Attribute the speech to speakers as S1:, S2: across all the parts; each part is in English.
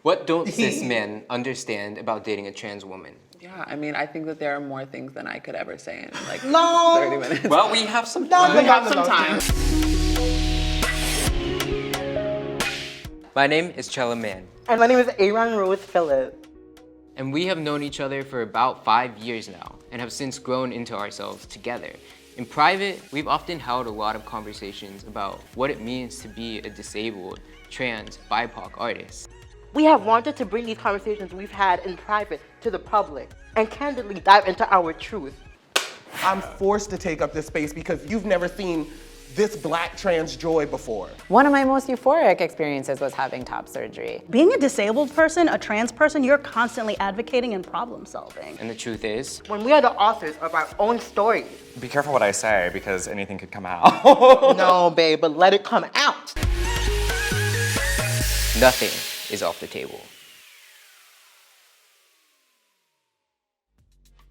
S1: What don't cis men understand about dating a trans woman?
S2: Yeah, I mean, I think that there are more things than I could ever say in like 30 minutes.
S1: Well, we have some
S2: We have some time.
S1: My name is Chella Man.
S3: And my name is Aaron Rose Phillip.
S1: And we have known each other for about 5 years now and have since grown into ourselves together. In private, we've often held a lot of conversations about what it means to be a disabled, trans, BIPOC artist.
S3: We have wanted to bring these conversations we've had in private to the public and candidly dive into our truth.
S4: I'm forced to take up this space because you've never seen this Black trans joy before.
S5: One of my most euphoric experiences was having top surgery.
S6: Being a disabled person, a trans person, you're constantly advocating and problem solving.
S1: And the truth is,
S3: When we are the authors of our own stories.
S7: Be careful what I say because anything could come out.
S3: No, babe, but let it come out.
S1: nothing is off the table.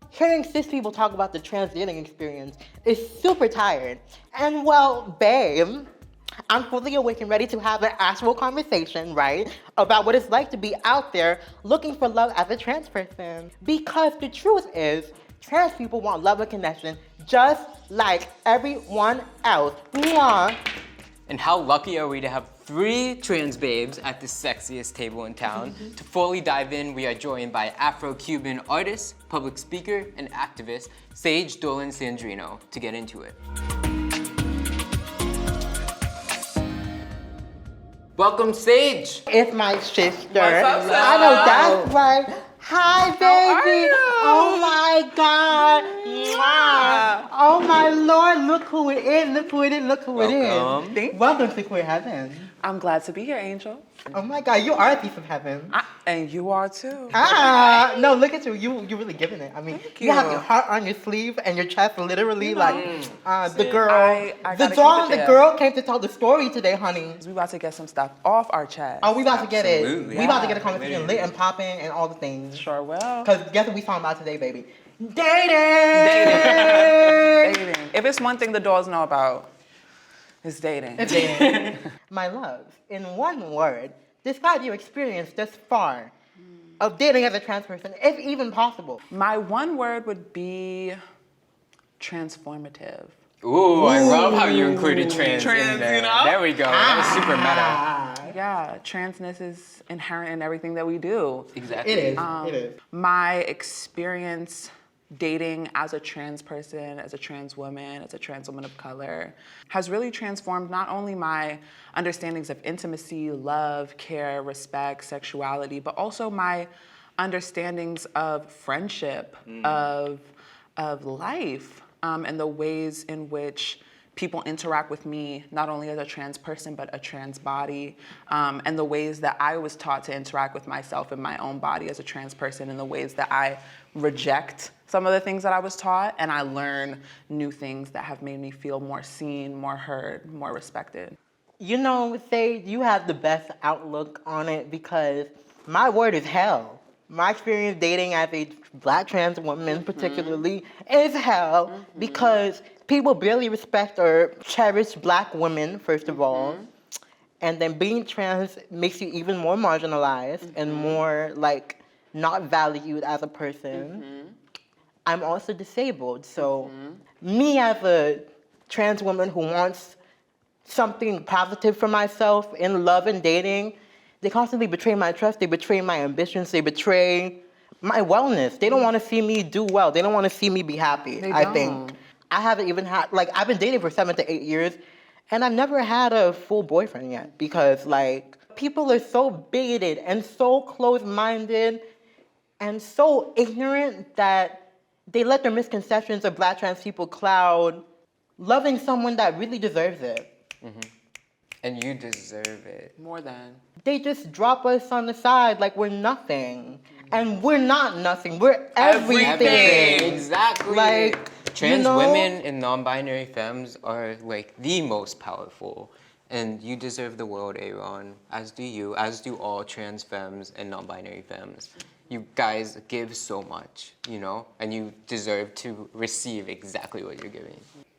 S3: Hearing cis people talk about the trans dating experience is super tired. And well, babe, I'm fully awake and ready to have an actual conversation, right? About what it's like to be out there looking for love as a trans person. Because the truth is, trans people want love and connection just like everyone else. Mwah.
S1: And how lucky are we to have 3 trans babes at the sexiest table in town? To fully dive in, we are joined by Afro-Cuban artist, public speaker, and activist, Sage Dolan-Sandrino, to get into it. Welcome, Sage!
S3: It's my sister.
S2: What's up, sis?
S3: I know that's right. Hi, baby.
S2: are you?
S3: Oh my God. Mwah. Oh my Lord. Look who it is. Look who it is. Look who it
S1: Welcome.
S3: is. Welcome to Queer Heaven.
S2: I'm glad to be here, Angel.
S3: Oh my God. You are a piece of heaven.
S2: And you are too.
S3: No, look at you. You really giving it. I mean,
S2: Thank
S3: you have
S2: you.
S3: your heart on your sleeve and your chest literally the
S2: See,
S3: girl.
S2: I
S3: The
S2: gotta
S3: doll
S2: keep
S3: and
S2: it
S3: the
S2: there.
S3: girl came to tell the story today, honey.
S2: We about to get some stuff off our chest.
S3: Oh, we about to get it.
S1: Absolutely.
S3: We about to get a conversation lit and popping and all the things.
S2: Sure will.
S3: Because guess what we talking about today, baby? Dating!
S2: Dating. If it's one thing the dolls know about, it's dating.
S3: Dating. My love, in one word, describe your experience thus far of dating as a trans person, if even possible.
S2: My one word would be transformative.
S1: Ooh, I love how you included trans in
S2: Trans,
S1: there.
S2: you know?
S1: There we go. That was super meta.
S2: Yeah, transness is inherent in everything that we do.
S1: Exactly.
S3: It is. It is.
S2: My experience dating as a trans person, as a trans woman of color, has really transformed not only my understandings of intimacy, love, care, respect, sexuality, but also my understandings of friendship, of life, and the ways in which people interact with me, not only as a trans person, but a trans body, and the ways that I was taught to interact with myself and my own body as a trans person, and the ways that I reject some of the things that I was taught, and I learn new things that have made me feel more seen, more heard, more respected.
S3: You know, Sage, you have the best outlook on it because my word is hell. My experience dating as a Black trans woman particularly is hell because people barely respect or cherish Black women, first of all. And then being trans makes you even more marginalized and more like not valued as a person. I'm also disabled, so me as a trans woman who wants something positive for myself in love and dating, they constantly betray my trust, they betray my ambitions, they betray my wellness. They don't want to see me do well. They don't want to see me be happy, I think. I haven't even had, like, I've been dating for 7 to 8 years, and I've never had a full boyfriend yet because, like, people are so bigoted and so closed-minded and so ignorant that they let their misconceptions of Black trans people cloud loving someone that really deserves it.
S1: And you deserve it.
S2: More than.
S3: They just drop us on the side like we're nothing. And we're not nothing. We're everything.
S1: Exactly.
S3: Like,
S1: trans
S3: you know,
S1: women and non-binary femmes are like the most powerful. And you deserve the world, Aaron, as do you, as do all trans femmes and non-binary femmes. You guys give so much, you know, and you deserve to receive exactly what you're giving.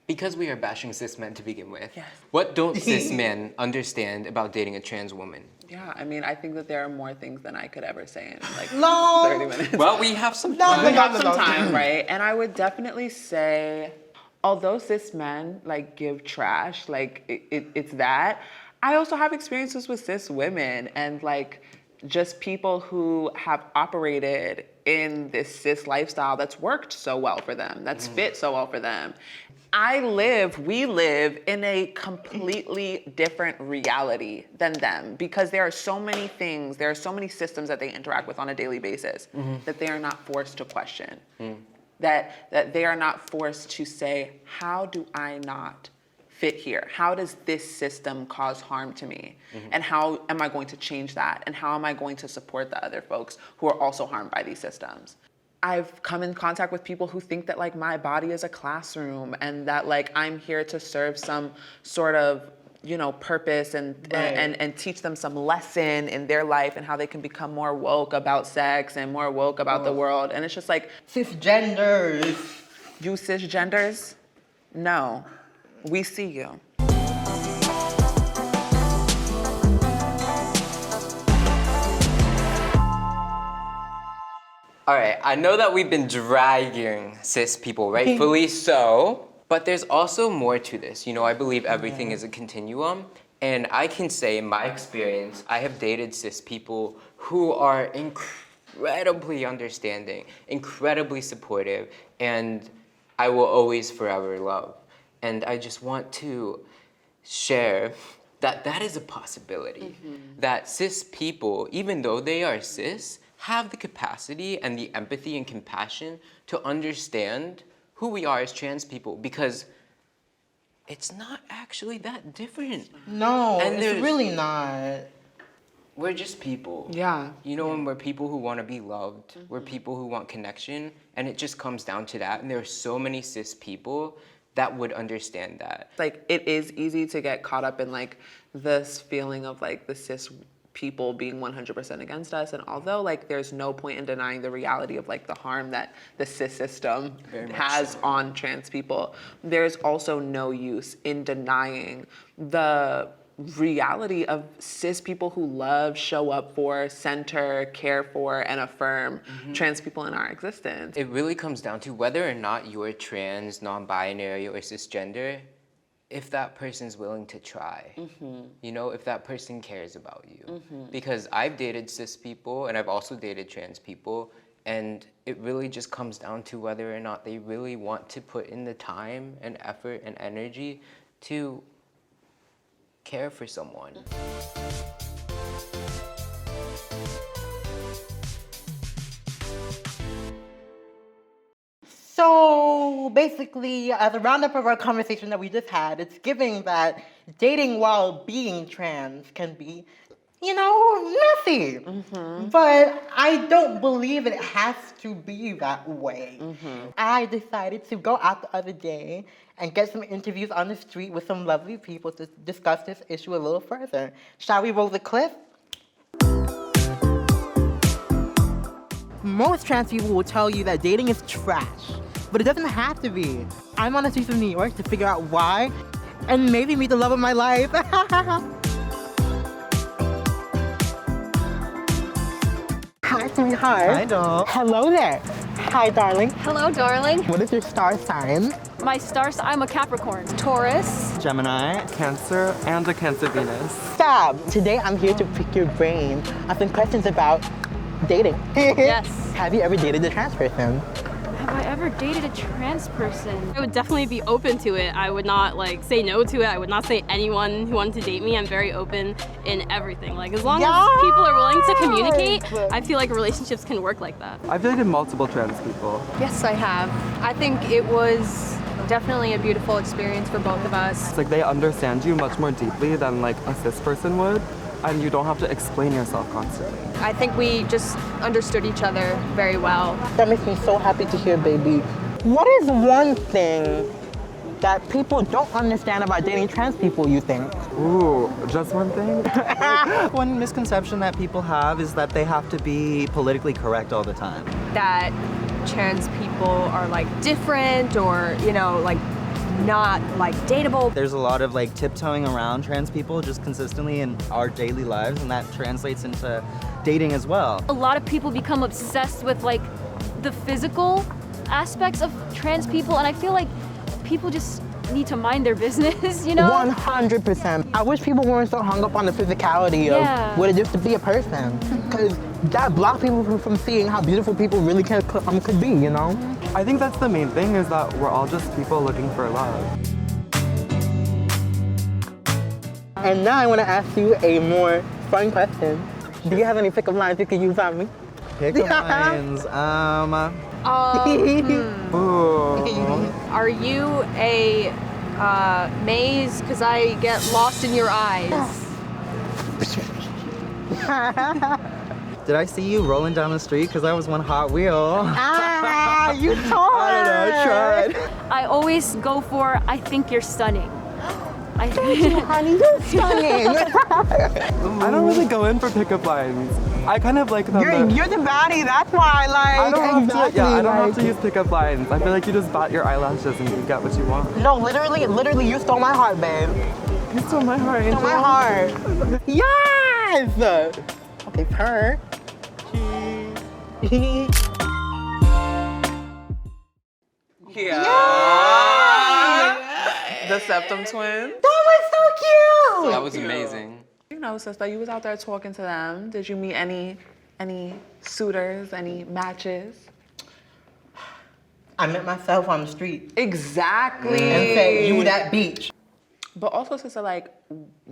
S1: Because we are bashing cis men to begin with,
S2: Yes.
S1: what don't cis men understand about dating a trans woman?
S2: Yeah, I mean, I think that there are more things than I could ever say in like
S3: No.
S2: 30 minutes.
S1: Well, we have some
S2: We got some
S4: no.
S2: time, right? And I would definitely say, although cis men like give trash, like it's that, I also have experiences with cis women and like just people who have operated in this cis lifestyle that's worked so well for them, that's fit so well for them. We live in a completely different reality than them because there are so many things, there are so many systems that they interact with on a daily basis that they are not forced to question. That they are not forced to say, how do I not fit here? How does this system cause harm to me? And how am I going to change that? And how am I going to support the other folks who are also harmed by these systems? I've come in contact with people who think that like my body is a classroom and that like I'm here to serve some sort of, you know, purpose and teach them some lesson in their life and how they can become more woke about sex and more woke about the world. And it's just like,
S3: Cisgenders.
S2: you cisgenders? No, we see you.
S1: All right, I know that we've been dragging cis people, rightfully so, but there's also more to this. You know, I believe everything is a continuum, and I can say in my experience, I have dated cis people who are incredibly understanding, incredibly supportive, and I will always forever love. And I just want to share that that is a possibility, that cis people, even though they are cis, have the capacity and the empathy and compassion to understand who we are as trans people because it's not actually that different.
S3: No,
S1: And
S3: it's
S1: there's-
S3: really not.
S1: We're just people.
S2: Yeah.
S1: You know, and we're people who want to be loved. We're people who want connection, and it just comes down to that. And there are so many cis people that would understand that.
S2: Like it is easy to get caught up in like this feeling of like the cis people being 100% against us, and although like there's no point in denying the reality of like the harm that the cis system has on trans people, there's also no use in denying the reality of cis people who love, show up for, center, care for, and affirm trans people in our existence.
S1: It really comes down to whether or not you're trans, non-binary, or cisgender, if that person's willing to try, you know, if that person cares about you. Because I've dated cis people and I've also dated trans people, and it really just comes down to whether or not they really want to put in the time and effort and energy to care for someone.
S3: So basically, as a roundup of our conversation that we just had, it's giving that dating while being trans can be, you know, messy. But I don't believe it has to be that way. I decided to go out the other day and get some interviews on the street with some lovely people to discuss this issue a little further. Shall we roll the clip? Most trans people will tell you that dating is trash, but it doesn't have to be. I'm on the streets of New York to figure out why and maybe meet the love of my life. Hi, sweetheart.
S8: Hi, doll.
S3: Hello there. Hi, darling.
S9: Hello, darling.
S3: What is your star sign?
S9: My stars, I'm a Capricorn. Taurus.
S8: Gemini, Cancer, and a Cancer Venus.
S3: Stop. Today I'm here to pick your brain on some questions about dating.
S9: Yes.
S3: Have you ever dated a trans person?
S9: Have I ever dated a trans person? I would definitely be open to it. I would not like say no to it. I would not say anyone who wanted to date me. I'm very open in everything. Like as long as people are willing to communicate, I feel like relationships can work like that.
S8: I've dated multiple trans people.
S10: Yes, I have. I think it was definitely a beautiful experience for both of us.
S8: It's like they understand you much more deeply than like a cis person would, and you don't have to explain yourself constantly.
S10: I think we just understood each other very well.
S3: That makes me so happy to hear, baby. What is one thing that people don't understand about dating trans people, you think?
S8: Ooh, just one thing?
S11: One misconception that people have is that they have to be politically correct all the time.
S10: That trans people are like different or, you know, like not like dateable.
S11: There's a lot of like tiptoeing around trans people just consistently in our daily lives, and that translates into dating as well.
S9: A lot of people become obsessed with like the physical aspects of trans people, and I feel like people just need to mind their business, you know?
S3: 100%. I wish people weren't so hung up on the physicality of what it is to be a person, because that blocks people from seeing how beautiful people really could be, you know?
S8: I think that's the main thing, is that we're all just people looking for love.
S3: And now I want to ask you a more fun question. Do you have any pickup lines you can use on me?
S11: Pickup lines,
S8: Ooh.
S10: Are you a maze? Because I get lost in your eyes.
S11: Did I see you rolling down the street? Because I was one Hot Wheel.
S3: You told
S11: I don't know, I tried.
S9: I always go for, I think you're stunning.
S3: Thank you, honey, you're stunning.
S8: I don't really go in for pickup lines. I kind of like them.
S3: You're the baddie, that's why, like,
S8: I don't
S3: exactly.
S8: have to use pickup lines. I feel like you just bat your eyelashes and you get what you want.
S3: No, literally, you stole my heart, babe.
S8: You stole my heart, Angel.
S3: Stole my heart. Yes! Okay, purr.
S2: Yeah. The septum twins.
S3: That was so cute!
S1: That was amazing.
S2: You know, sister, you was out there talking to them. Did you meet any suitors, any matches?
S3: I met myself on the street.
S2: Exactly.
S3: And said, you that beach.
S2: But also, sister, like,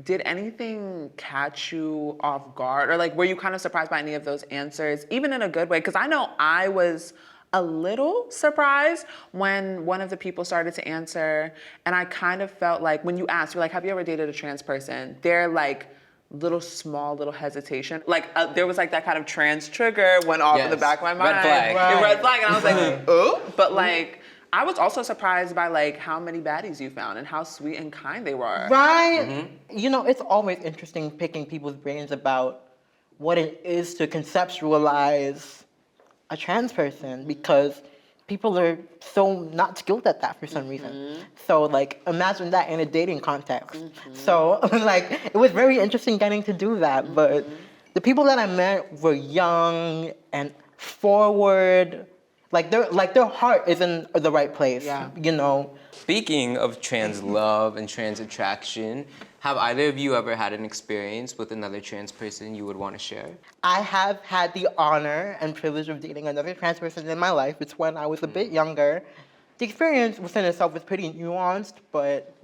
S2: did anything catch you off guard? Or like, were you kind of surprised by any of those answers, even in a good way? Because I know I was a little surprised when one of the people started to answer, and I kind of felt like when you asked, you're like, have you ever dated a trans person? They're like, small little hesitation. Like there was like that kind of trans trigger went off in the back of my mind.
S1: Red flag.
S2: Yeah, red flag, and I was like, oh. But like, I was also surprised by like how many baddies you found and how sweet and kind they were.
S3: Right? You know, it's always interesting picking people's brains about what it is to conceptualize a trans person, because people are so not skilled at that for some reason. So like, imagine that in a dating context. So like, it was very interesting getting to do that, but the people that I met were young and forward, like their heart is in the right place, you know?
S1: Speaking of trans love and trans attraction, have either of you ever had an experience with another trans person you would want to share?
S3: I have had the honor and privilege of dating another trans person in my life. It's when I was a bit younger. The experience within itself was pretty nuanced, but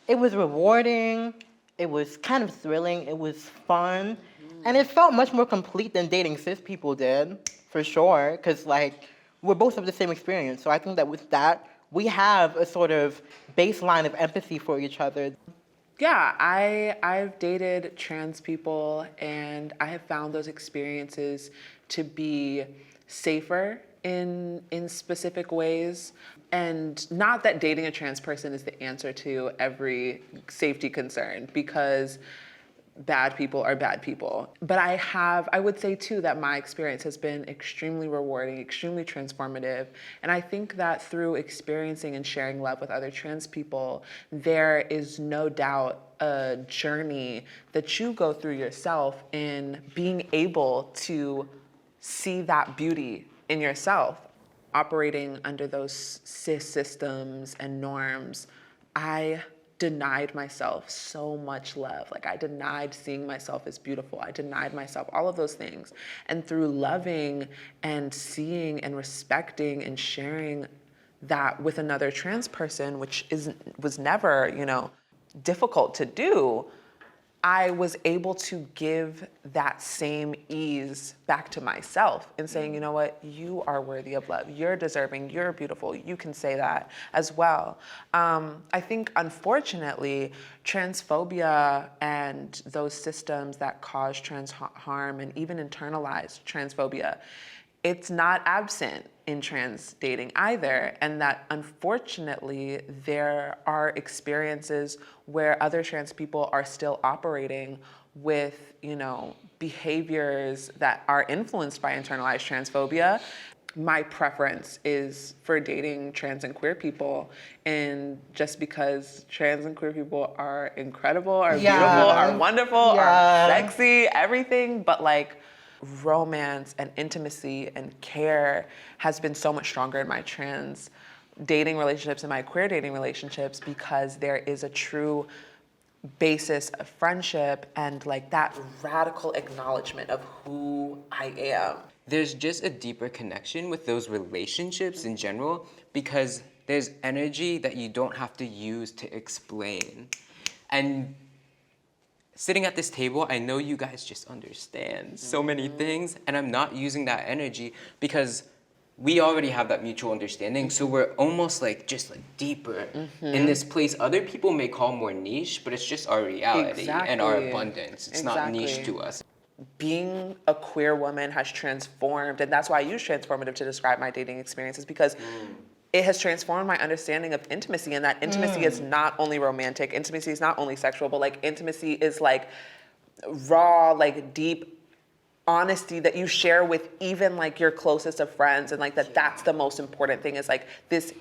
S3: it was rewarding, it was kind of thrilling, it was fun, and it felt much more complete than dating cis people did, for sure, because like, we're both have the same experience. So I think that with that, we have a sort of baseline of empathy for each other.
S2: Yeah, I've dated trans people, and I have found those experiences to be safer in specific ways. And not that dating a trans person is the answer to every safety concern, because bad people are bad people. But I would say too that my experience has been extremely rewarding, extremely transformative. And I think that through experiencing and sharing love with other trans people, there is no doubt a journey that you go through yourself in being able to see that beauty in yourself. Operating under those cis systems and norms, I denied myself so much love. Like, I denied seeing myself as beautiful. I denied myself all of those things. And through loving and seeing and respecting and sharing that with another trans person, which was never, difficult to do, I was able to give that same ease back to myself in saying, you know what, you are worthy of love. You're deserving, you're beautiful. You can say that as well. I think, unfortunately, transphobia and those systems that cause trans harm and even internalized transphobia, it's not absent in trans dating either, and that unfortunately there are experiences where other trans people are still operating with, behaviors that are influenced by internalized transphobia. my preference is for dating trans and queer people. And just because trans and queer people are incredible, are beautiful, are wonderful, are sexy, everything, but like romance and intimacy and care has been so much stronger in my trans dating relationships and my queer dating relationships because there is a true basis of friendship and like that radical acknowledgement of who I am.
S1: There's just a deeper connection with those relationships in general because there's energy that you don't have to use to explain. And sitting at this table, I know you guys just understand so many things, and I'm not using that energy because we already have that mutual understanding, so we're almost like just like deeper in this place other people may call more niche, but it's just our reality and our abundance. It's not niche to us.
S2: Being a queer woman has transformed, and that's why I use transformative to describe my dating experiences, because it has transformed my understanding of intimacy, and that intimacy is not only romantic, intimacy is not only sexual, but like intimacy is like raw, like deep honesty that you share with even like your closest of friends, and like that's the most important thing, is like this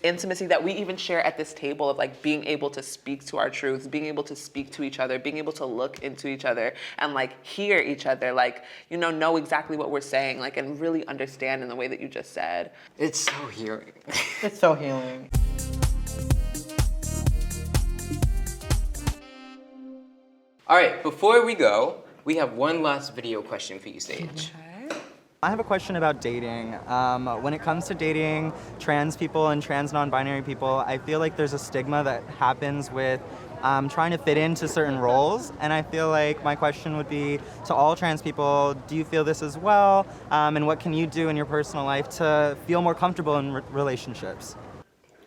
S2: intimacy that we even share at this table of like being able to speak to our truths, being able to speak to each other, being able to look into each other and like hear each other, like, you know exactly what we're saying, like, and really understand in the way that you just said.
S1: It's so healing.
S3: It's so healing.
S1: All right, before we go, we have one last video question for you, Sage.
S11: I have a question about dating. When it comes to dating trans people and trans non-binary people, I feel like there's a stigma that happens with trying to fit into certain roles. And I feel like my question would be to all trans people, do you feel this as well? And what can you do in your personal life to feel more comfortable in relationships?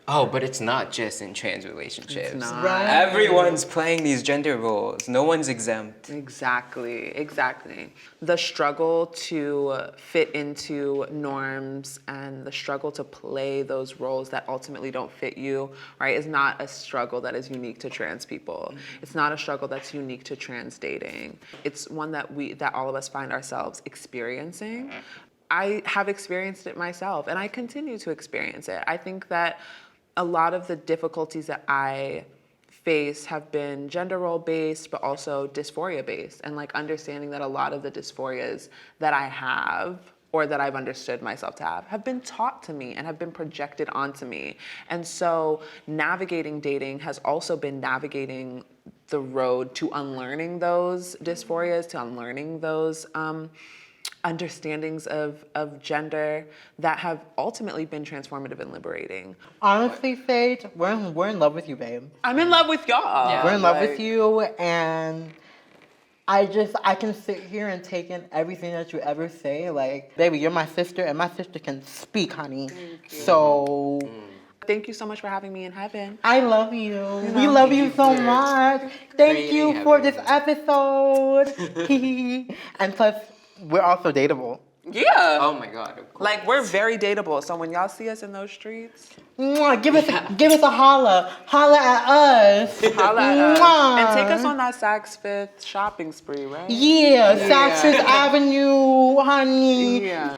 S1: Oh, but it's not just in trans relationships.
S2: It's not.
S3: Right.
S1: Everyone's playing these gender roles. No one's exempt.
S2: Exactly. The struggle to fit into norms and the struggle to play those roles that ultimately don't fit you, right, is not a struggle that is unique to trans people. It's not a struggle that's unique to trans dating. It's one that all of us find ourselves experiencing. I have experienced it myself, and I continue to experience it. I think that a lot of the difficulties that I face have been gender role based, but also dysphoria based, and like understanding that a lot of the dysphorias that I have, or that I've understood myself to have been taught to me and have been projected onto me. And so navigating dating has also been navigating the road to unlearning those dysphorias, to unlearning those understandings of gender that have ultimately been transformative and liberating.
S3: Honestly, Sage, we're in love with you, babe.
S2: I'm in love with y'all.
S3: Yeah. We're in love with you, and I can sit here and take in everything that you ever say. Like, baby, you're my sister, and my sister can speak, honey. So
S2: thank you so much for having me in heaven.
S3: I love you. We love you so much. Thank you for this episode. And plus, we're also dateable.
S2: Yeah.
S1: Oh my God, of course.
S2: Like, we're very dateable. So when y'all see us in those streets,
S3: give us a holla. Holla at us.
S2: Holla at us. And take us on that Saks Fifth shopping spree, right?
S3: Yeah, Saks Fifth Avenue, honey.
S2: Yeah.